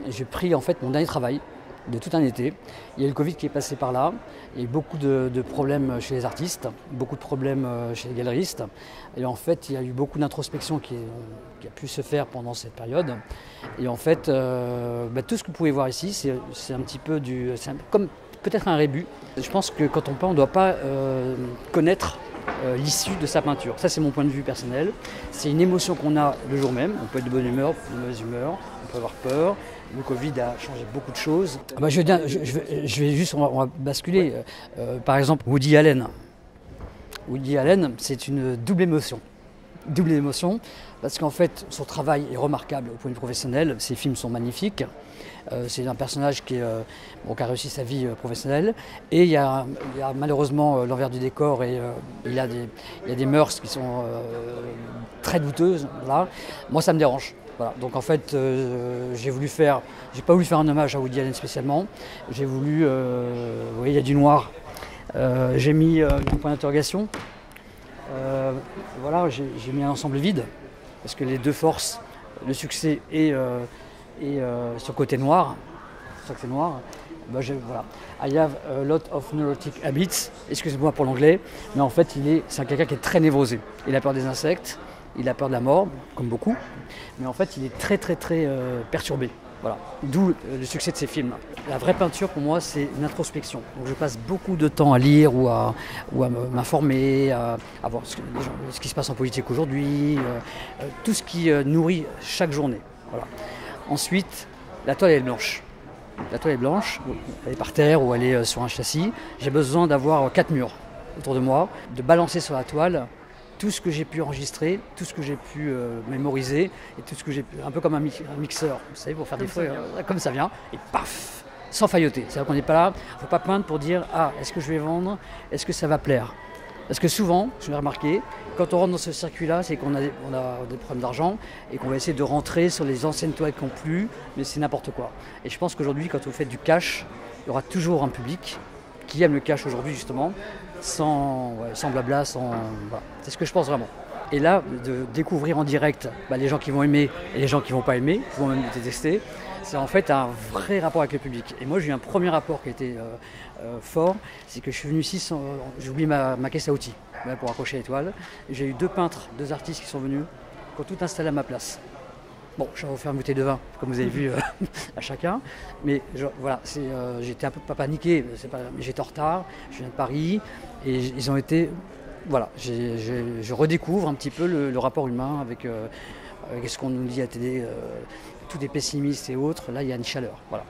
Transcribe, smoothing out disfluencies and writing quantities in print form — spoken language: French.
J'ai pris en fait mon dernier travail de tout un été. Il y a eu le Covid qui est passé par là. Il y a eu beaucoup de problèmes chez les artistes, beaucoup de problèmes chez les galeristes. Et en fait, il y a eu beaucoup d'introspection qui a pu se faire pendant cette période. Et en fait, tout ce que vous pouvez voir ici, c'est un petit peu comme peut-être un rébut. Je pense que quand on peint, on ne doit pas connaître l'issue de sa peinture. Ça, c'est mon point de vue personnel. C'est une émotion qu'on a le jour même. On peut être de bonne humeur, de mauvaise humeur, on peut avoir peur. Le Covid a changé beaucoup de choses. Je vais juste, on va basculer. Par exemple, Woody Allen. Woody Allen, c'est une double émotion. Double émotion, parce qu'en fait, son travail est remarquable au point de vue professionnel. Ses films sont magnifiques. C'est un personnage qui a réussi sa vie professionnelle. Et il y a malheureusement l'envers du décor et il y a des mœurs qui sont très douteuses. Là. Moi, ça me dérange. Voilà. Donc en fait, j'ai pas voulu faire un hommage à Woody Allen spécialement. J'ai voulu, vous voyez, il y a du noir. J'ai mis un point d'interrogation. Voilà, j'ai mis un ensemble vide parce que les deux forces, le succès et sur le côté noir, voilà. I have a lot of neurotic habits, excusez-moi pour l'anglais, mais en fait c'est quelqu'un qui est très névrosé. Il a peur des insectes, il a peur de la mort, comme beaucoup, mais en fait il est très perturbé. Voilà. D'où le succès de ces films. La vraie peinture pour moi c'est une introspection. Donc je passe beaucoup de temps à lire ou à m'informer, à voir ce qui se passe en politique aujourd'hui, tout ce qui nourrit chaque journée. Voilà. Ensuite, la toile est blanche. La toile est blanche, elle est par terre ou elle est sur un châssis. J'ai besoin d'avoir 4 murs autour de moi, de balancer sur la toile tout ce que j'ai pu enregistrer, tout ce que j'ai pu mémoriser, et tout ce que j'ai pu, un peu comme un mixeur, vous savez, pour faire des feuilles, comme ça vient, et paf, sans failloter. C'est-à-dire qu'on n'est pas là, il ne faut pas peindre pour dire « Ah, est-ce que je vais vendre? Est-ce que ça va plaire ?» Parce que souvent, je l'ai remarqué, quand on rentre dans ce circuit-là, c'est qu'on a des problèmes d'argent et qu'on va essayer de rentrer sur les anciennes toiles qui ont plu, mais c'est n'importe quoi. Et je pense qu'aujourd'hui, quand vous faites du cash, il y aura toujours un public qui aime le cash aujourd'hui, justement, sans blabla, voilà. C'est ce que je pense vraiment. Et là, de découvrir en direct les gens qui vont aimer et les gens qui ne vont pas aimer, qui vont même détester, c'est en fait un vrai rapport avec le public. Et moi, j'ai eu un premier rapport qui a été fort, c'est que je suis venu ici, j'ai oublié ma caisse à outils pour accrocher les toiles. J'ai eu 2 peintres, 2 artistes qui sont venus, qui ont tout installé à ma place. Bon, je vais vous faire une bouteille de vin, comme vous avez vu à chacun. Mais voilà, j'étais un peu pas paniqué, mais j'étais en retard, je viens de Paris, et ils ont été... Voilà, je redécouvre un petit peu le rapport humain avec ce qu'on nous dit à la télé, tout est pessimiste et autres. Là, il y a une chaleur. Voilà.